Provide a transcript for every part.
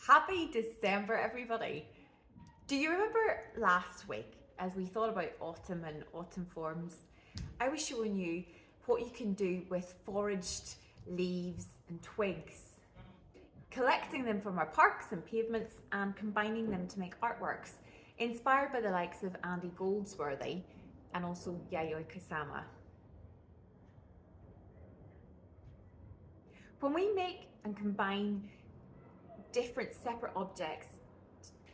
Happy December, everybody! Do you remember last week as we thought about autumn and autumn forms? I was showing you what you can do with foraged leaves and twigs, collecting them from our parks and pavements and combining them to make artworks inspired by the likes of Andy Goldsworthy and also Yayoi Kusama. When we make and combine different separate objects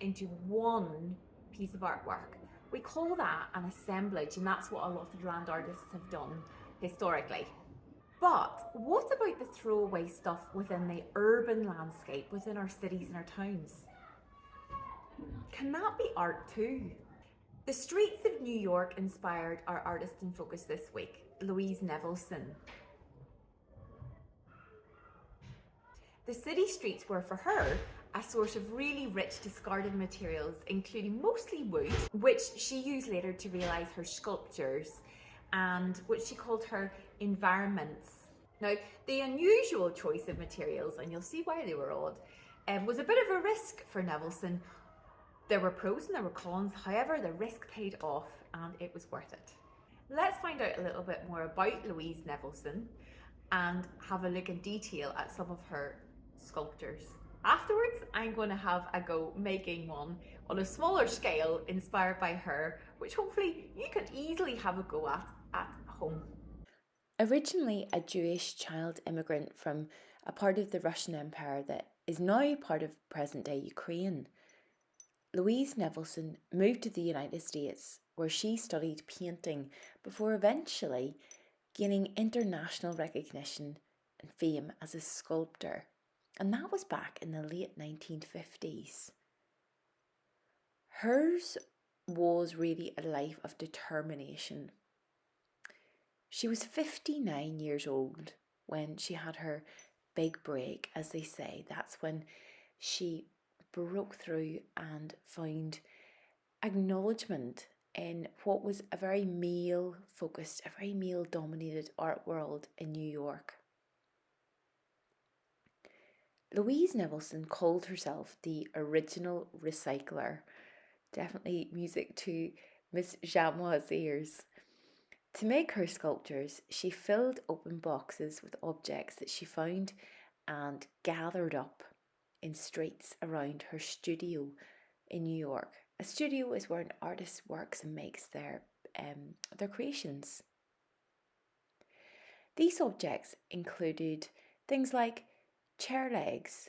into one piece of artwork, we call that an assemblage, and that's what a lot of land artists have done historically. But what about the throwaway stuff within the urban landscape, within our cities and our towns? Can that be art too? The streets of New York inspired our artist in focus this week, Louise Nevelson. The city streets were for her a source of really rich discarded materials, including mostly wood, which she used later to realise her sculptures and what she called her environments. Now, the unusual choice of materials, and you'll see why they were odd, was a bit of a risk for Nevelson. There were pros and there were cons, however, the risk paid off and it was worth it. Let's find out a little bit more about Louise Nevelson and have a look in detail at some of her sculptures. Afterwards, I'm going to have a go making one on a smaller scale inspired by her, which hopefully you can easily have a go at home. Originally a Jewish child immigrant from a part of the Russian Empire that is now part of present-day Ukraine, Louise Nevelson moved to the United States where she studied painting before eventually gaining international recognition and fame as a sculptor. And that was back in the late 1950s. Hers was really a life of determination. She was 59 years old when she had her big break, as they say. That's when she broke through and found acknowledgement in what was a very male-focused, a very male-dominated art world in New York. Louise Nevelson called herself the original recycler. Definitely music to Miss Jamois' ears. To make her sculptures, she filled open boxes with objects that she found and gathered up in streets around her studio in New York. A studio is where an artist works and makes their creations. These objects included things like chair legs,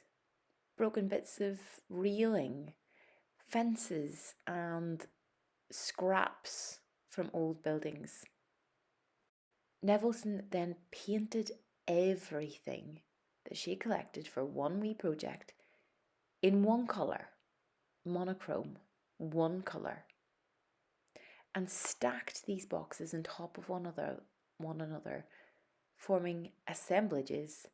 broken bits of railing, fences, and scraps from old buildings. Nevelson then painted everything that she collected for one wee project in one colour, monochrome, one colour, and stacked these boxes on top of one another, forming assemblages.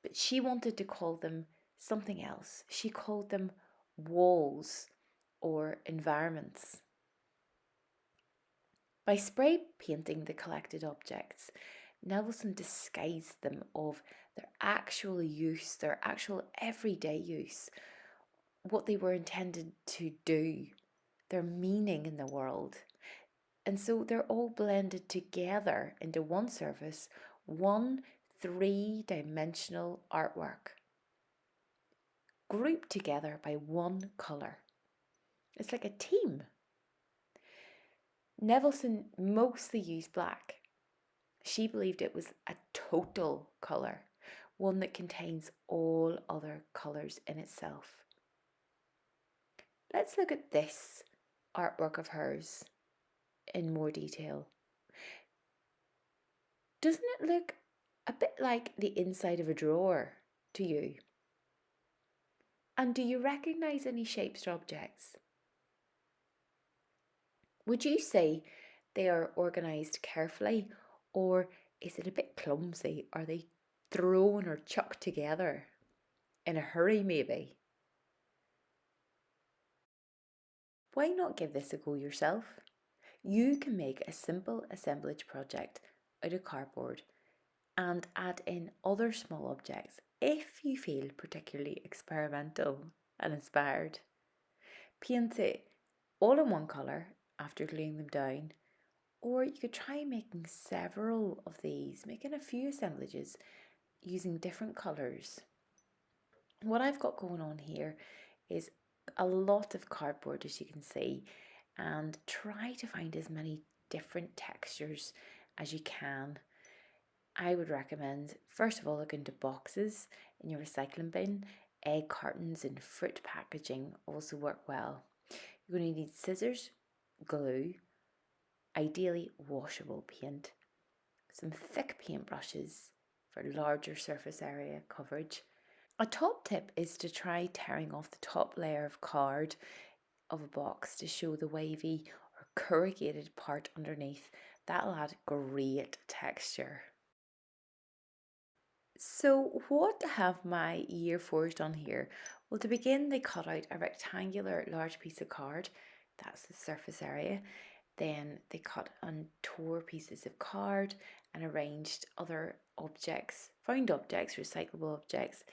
But she wanted to call them something else. She called them walls or environments. By spray painting the collected objects, Nevelson disguised them of their actual use, their actual everyday use, what they were intended to do, their meaning in the world. And so they're all blended together into one surface, one three-dimensional artwork, grouped together by one colour. It's like a team. Nevelson mostly used black. She believed it was a total colour, one that contains all other colours in itself. Let's look at this artwork of hers in more detail. Doesn't it look a bit like the inside of a drawer to you? And do you recognise any shapes or objects? Would you say they are organised carefully, or is it a bit clumsy? Are they thrown or chucked together in a hurry maybe? Why not give this a go yourself? You can make a simple assemblage project out of cardboard and add in other small objects if you feel particularly experimental and inspired. Paint it all in one colour after gluing them down, or you could try making several of these, making a few assemblages using different colours. What I've got going on here is a lot of cardboard, as you can see, and try to find as many different textures as you can. I would recommend, first of all, look into boxes in your recycling bin. Egg cartons and fruit packaging also work well. You're going to need scissors, glue, ideally washable paint, some thick paintbrushes for larger surface area coverage. A top tip is to try tearing off the top layer of card of a box to show the wavy or corrugated part underneath. That'll add great texture. So what have my year fours done here? Well, to begin, they cut out a rectangular large piece of card. That's the surface area. Then they cut and tore pieces of card and arranged other objects, found objects, recyclable objects,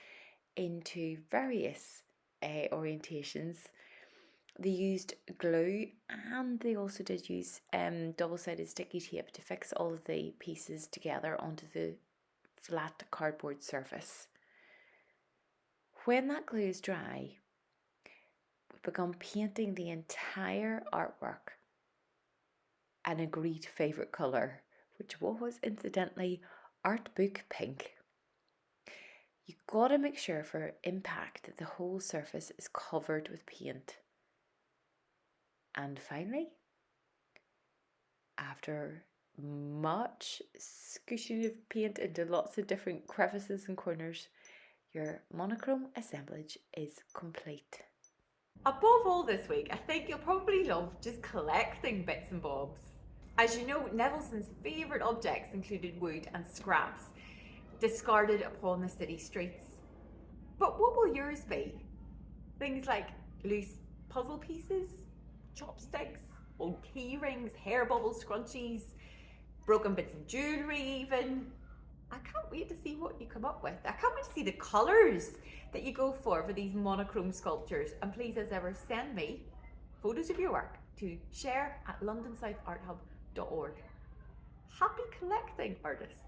into various orientations. They used glue, and they also did use double-sided sticky tape to fix all of the pieces together onto the flat cardboard surface. When that glue is dry, we began painting the entire artwork an agreed favourite colour, which was incidentally art book pink. You've got to make sure for impact that the whole surface is covered with paint. And finally, after much scooshing of paint into lots of different crevices and corners, your monochrome assemblage is complete. Above all this week, I think you'll probably love just collecting bits and bobs. As you know, Nevelson's favourite objects included wood and scraps discarded upon the city streets. But what will yours be? Things like loose puzzle pieces, chopsticks, old key rings, hair bubble scrunchies, broken bits of jewellery even. I can't wait to see what you come up with. I can't wait to see the colours that you go for these monochrome sculptures. And please, as ever, send me photos of your work to share@londonsouthArtHub.org. Happy collecting, artists!